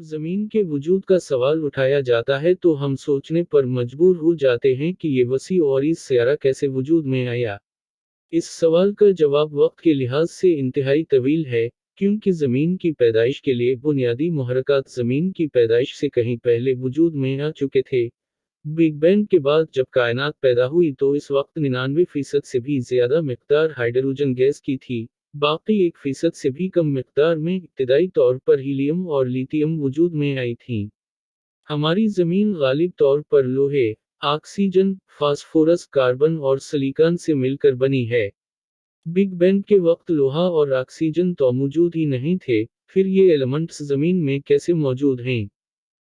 जमीन के वजूद का सवाल उठाया जाता है तो हम सोचने पर मजबूर हो जाते हैं कि ये वसी और इस सियारा कैसे वजूद में आया। इस सवाल का जवाब वक्त के लिहाज से इंतहाई तवील है, क्योंकि ज़मीन की पैदाइश के लिए बुनियादी मुहर्रकात ज़मीन की पैदाइश से कहीं पहले वजूद में आ चुके थे। बिग बैंग के बाद जब कायनात पैदा हुई तो इस वक्त 99% से भी ज़्यादा मिक़दार हाइड्रोजन गैस की थी, बाकी 1% से भी कम मिक़दार में इब्तिदाई तौर पर हीलियम और लिथियम वजूद में आई थीं। हमारी ज़मीन गालिब तौर पर लोहे, ऑक्सीजन, फास्फोरस, कार्बन और सिलिकॉन से मिलकर बनी है। बिग बैंग के वक्त लोहा और ऑक्सीजन तो मौजूद ही नहीं थे, फिर ये एलिमेंट्स ज़मीन में कैसे मौजूद हैं?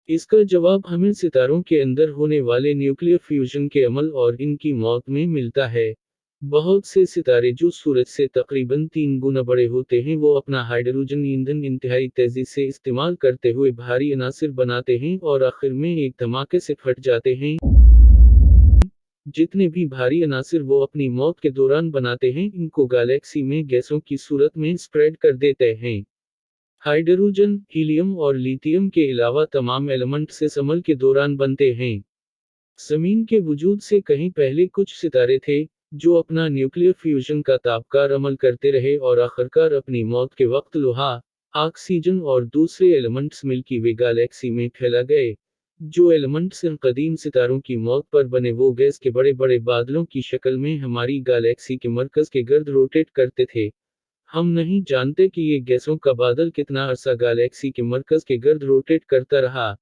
इसका जवाब हमें सितारों के अंदर होने वाले न्यूक्लियर फ्यूजन के अमल और इनकी मौत में मिलता है। बहुत से सितारे जो सूरज से तकरीबन 3 गुना बड़े होते हैं वो अपना हाइड्रोजन ईंधन इंतहाई तेजी से इस्तेमाल करते हुए भारी अनासिर बनाते हैं और आखिर में एक धमाके से फट जाते हैं। जितने भी भारी अनासिर वो अपनी मौत के दौरान बनाते हैं इनको गैलेक्सी में गैसों की सूरत में स्प्रेड कर देते हैं। हाइड्रोजन, हीलियम और लिथियम के अलावा तमाम एलिमेंट्स इस अमल के दौरान बनते हैं। ज़मीन के वजूद से कहीं पहले कुछ सितारे थे, जो अपना न्यूक्लियर फ्यूजन का ताबकार अमल करते रहे और आखिरकार अपनी मौत के वक्त लोहा, ऑक्सीजन और दूसरे एलिमेंट्स मिल्की वे गैलेक्सी में फैला गए। जो एलिमेंट्स इन कदीम सितारों की मौत पर बने वो गैस के बड़े बड़े बादलों की शक्ल में हमारी गैलेक्सी के मरकज़ के गर्द रोटेट करते थे। हम नहीं जानते कि ये गैसों का बादल कितना अरसा गैलेक्सी के मरकज़ के गर्द रोटेट करता रहा,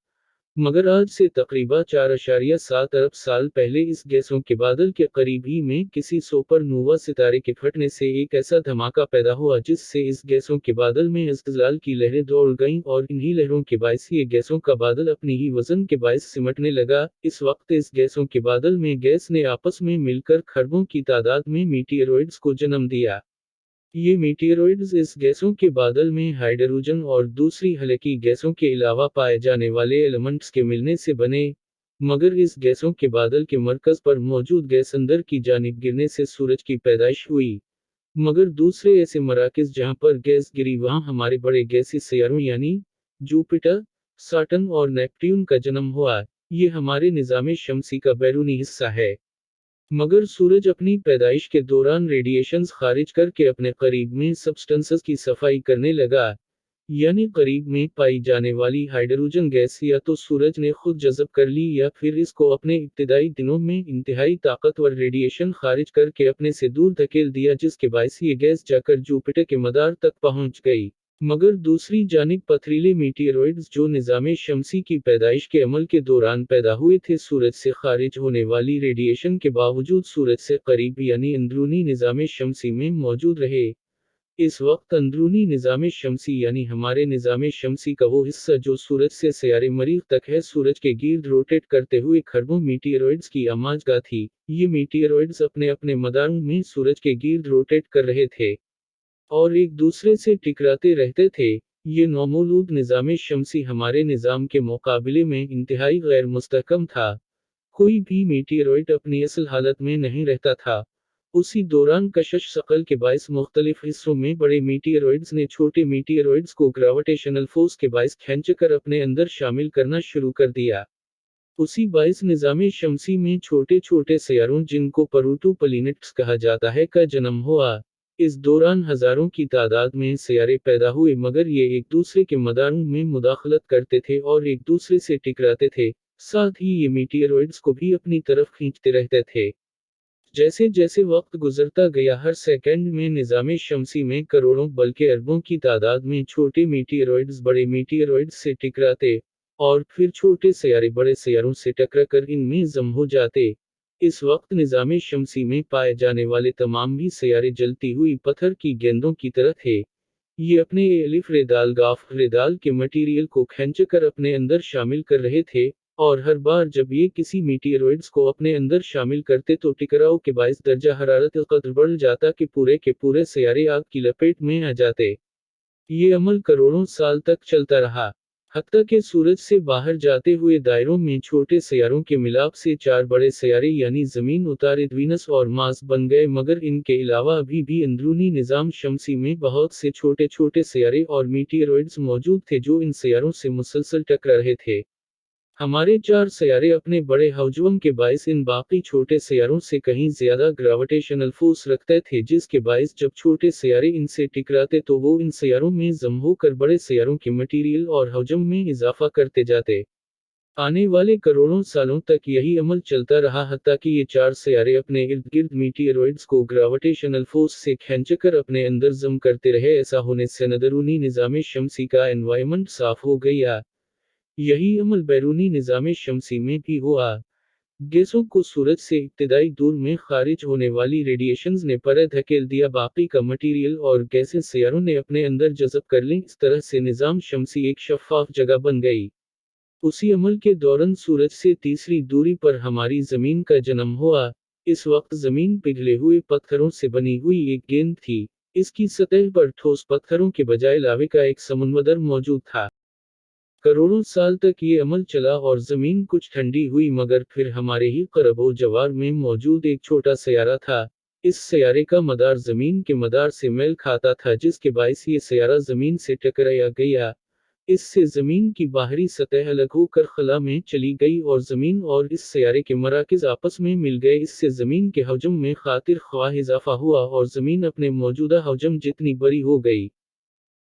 मगर आज से तकरीबन 4.7 अरब साल पहले इस गैसों के बादल के करीब ही में किसी सुपरनोवा सितारे के फटने से एक ऐसा धमाका पैदा हुआ जिससे इस गैसों के बादल में इज़्तिलाल की लहरें दौड़ गईं और इन्हीं लहरों के बायस ये गैसों का बादल अपनी ही वजन के बायस सिमटने लगा। इस वक्त इस गैसों के बादल में गैस ने आपस में मिलकर खरबों की तादाद में मीटियरॉइड्स को जन्म दिया। ये मीटियरॉइड्स इस गैसों के बादल में हाइड्रोजन और दूसरी हल्की गैसों के अलावा पाए जाने वाले एलिमेंट्स के मिलने से बने, मगर इस गैसों के बादल के मरकज़ पर मौजूद गैस अंदर की जानिब गिरने से सूरज की पैदाइश हुई। मगर दूसरे ऐसे मराकज़ जहां पर गैस गिरी वहां हमारे बड़े गैसी सैयारों यानी जुपिटर, सैटर्न और नेपट्यून का जन्म हुआ। ये हमारे निज़ाम शमसी का बैरूनी हिस्सा है। मगर सूरज अपनी पैदाइश के दौरान रेडिएशंस खारिज करके अपने करीब में सब्सटेंसेस की सफाई करने लगा, यानी करीब में पाई जाने वाली हाइड्रोजन गैस या तो सूरज ने खुद जज़ब कर ली या फिर इसको अपने इब्तिदाई दिनों में इंतहाई ताकतवर रेडिएशन खारिज करके अपने से दूर धकेल दिया जिसके बायस ये गैस जाकर जुपिटर के मदार तक पहुंच गई। मगर दूसरी जानिब पथरीले मीटियरॉइड्स जो निज़ाम शमसी की पैदाइश के अमल के दौरान पैदा हुए थे सूरज से खारिज होने वाली रेडिएशन के बावजूद सूरज से करीब यानी अंदरूनी निज़ाम शमसी में मौजूद रहे। इस वक्त अंदरूनी निज़ाम शमसी यानी हमारे निज़ाम शमसी का वो हिस्सा जो सूरज से सयारे मरीख तक है सूरज के गिर्द रोटेट करते हुए खरबों मीटियरॉइड्स की आमाजगाह थी। ये मीटियरॉइड्स अपने अपने मदारों में सूरज के गिर्द रोटेट कर रहे थे और एक दूसरे से टकराते रहते थे। ये नौमौजूद निज़ाम शमसी हमारे निज़ाम के मुकाबले में इंतहाई गैर मुस्तहकम था। कोई भी मीटियरॉइड अपनी असल हालत में नहीं रहता था। उसी दौरान कशिश शकल के बायस मुख्तलिफ हिस्सों में बड़े मीटियरॉइड्स ने छोटे मीटियरॉइड्स को ग्रेविटेशनल फोर्स के बायस खींचकर अपने अंदर शामिल करना शुरू कर दिया। उसी बायस निज़ाम शमसी में छोटे छोटे सैयारों जिनको प्लूटो प्लैनेट्स कहा जाता है का जन्म हुआ। इस दौरान हजारों की तादाद में सैयारे पैदा हुए मगर ये एक दूसरे के मदारों में मुदाखलत करते थे और एक दूसरे से टकराते थे, साथ ही ये मीटियरॉइड्स को भी अपनी तरफ खींचते रहते थे। जैसे जैसे वक्त गुजरता गया हर सेकंड में निज़ाम शमसी में करोड़ों बल्कि अरबों की तादाद में छोटे मीटियरॉइड्स बड़े मीटियरॉइड्स से टकराते और फिर छोटे सैयारे बड़े सैयारों से टकराकर इनमें जम हो जाते। इस वक्त निज़ाम शमसी में पाए जाने वाले तमाम भी सैयारे जलती हुई पत्थर की गेंदों की तरह थे। ये अपने एलिफ रेदाल गाफ रेदाल के मटीरियल को खींचकर अपने अंदर शामिल कर रहे थे और हर बार जब ये किसी मीटियरॉइड्स को अपने अंदर शामिल करते तो टकराव के बायस दर्जा हरारत कदर बढ़ जाता कि पूरे के पूरे सैयारे आग की लपेट में आ जाते। ये अमल करोड़ों साल तक चलता रहा। حتیٰ کہ سورج سے باہر جاتے ہوئے دائروں میں چھوٹے سیاروں کے ملاپ سے 4 بڑے سیارے یعنی زمین، عطارد، وینس اور مارس بن گئے، مگر ان کے علاوہ ابھی بھی اندرونی نظام شمسی میں بہت سے چھوٹے چھوٹے سیارے اور میٹیروئڈز موجود تھے جو ان سیاروں سے مسلسل ٹکرا رہے تھے۔ ہمارے 4 سیارے اپنے بڑے حجم کے باعث ان باقی چھوٹے سیاروں سے کہیں زیادہ گریویٹیشنل فورس رکھتے تھے، جس کے باعث جب چھوٹے سیارے ان سے ٹکراتے تو وہ ان سیاروں میں ضم ہو کر بڑے سیاروں کے مٹیریل اور حجم میں اضافہ کرتے جاتے۔ آنے والے کروڑوں سالوں تک یہی عمل چلتا رہا حتیٰ کہ یہ 4 سیارے اپنے ارد گرد میٹیروئڈز کو گریویٹیشنل فورس سے کھینچ کر اپنے اندر ضم کرتے رہے۔ ایسا ہونے سے اندرونی نظام شمسی کا انوائرمنٹ صاف ہو گیا۔ یہی عمل بیرونی نظام شمسی میں بھی ہوا۔ گیسوں کو سورج سے ابتدائی دور میں خارج ہونے والی ریڈیشنز نے پرے دھکیل دیا، باقی کا مٹیریل اور گیسیں سیاروں نے اپنے اندر جذب کر لیں، اس طرح سے نظام شمسی ایک شفاف جگہ بن گئی۔ اسی عمل کے دوران سورج سے تیسری دوری پر ہماری زمین کا جنم ہوا۔ اس وقت زمین پگھلے ہوئے پتھروں سے بنی ہوئی ایک گیند تھی۔ اس کی سطح پر ٹھوس پتھروں کے بجائے لاوے کا ایک سمندر موجود تھا۔ کروڑوں سال تک یہ عمل چلا اور زمین کچھ ٹھنڈی ہوئی، مگر پھر ہمارے ہی قرب و جوار میں موجود ایک چھوٹا سیارہ تھا۔ اس سیارے کا مدار زمین کے مدار سے میل کھاتا تھا، جس کے باعث یہ سیارہ زمین سے ٹکرایا گیا۔ اس سے زمین کی باہری سطح الگ ہو کر خلا میں چلی گئی اور زمین اور اس سیارے کے مراکز آپس میں مل گئے۔ اس سے زمین کے حجم میں خاطر خواہ اضافہ ہوا اور زمین اپنے موجودہ حجم جتنی بڑی ہو گئی۔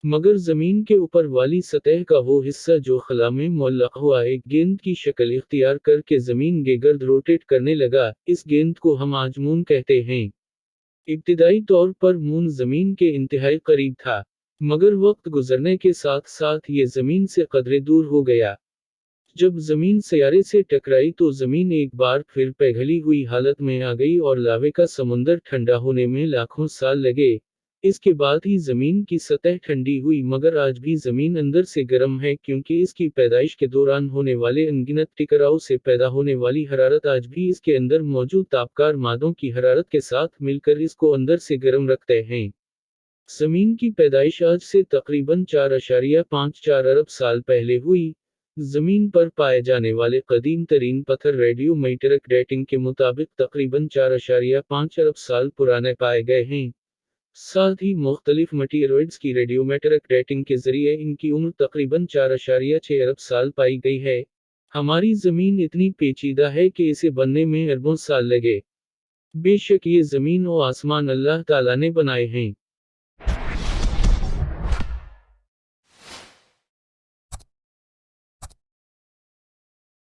مگر زمین کے اوپر والی سطح کا وہ حصہ جو خلا میں معلق ہوا ایک گیند کی شکل اختیار کر کے زمین کے گرد روٹیٹ کرنے لگا۔ اس گیند کو ہم آج مون کہتے ہیں۔ ابتدائی طور پر مون زمین کے انتہائی قریب تھا، مگر وقت گزرنے کے ساتھ ساتھ یہ زمین سے قدرے دور ہو گیا۔ جب زمین سیارے سے ٹکرائی تو زمین ایک بار پھر پگھلی ہوئی حالت میں آ گئی اور لاوے کا سمندر ٹھنڈا ہونے میں لاکھوں سال لگے۔ اس کے بعد ہی زمین کی سطح ٹھنڈی ہوئی، مگر آج بھی زمین اندر سے گرم ہے کیونکہ اس کی پیدائش کے دوران ہونے والے انگنت ٹکراؤ سے پیدا ہونے والی حرارت آج بھی اس کے اندر موجود تابکار مادوں کی حرارت کے ساتھ مل کر اس کو اندر سے گرم رکھتے ہیں۔ زمین کی پیدائش آج سے تقریباً 4.54 ارب سال پہلے ہوئی۔ زمین پر پائے جانے والے قدیم ترین پتھر ریڈیو میٹرک ڈیٹنگ کے مطابق تقریباً 4.5 ارب سال پرانے پائے گئے ہیں۔ ساتھ ہی مختلف میٹیروئڈز کی ریڈیو میٹرک ڈیٹنگ کے ذریعے ان کی عمر تقریباً 4.6 ارب سال پائی گئی ہے۔ ہماری زمین اتنی پیچیدہ ہے کہ اسے بننے میں اربوں سال لگے۔ بے شک یہ زمین و آسمان اللہ تعالیٰ نے بنائے ہیں۔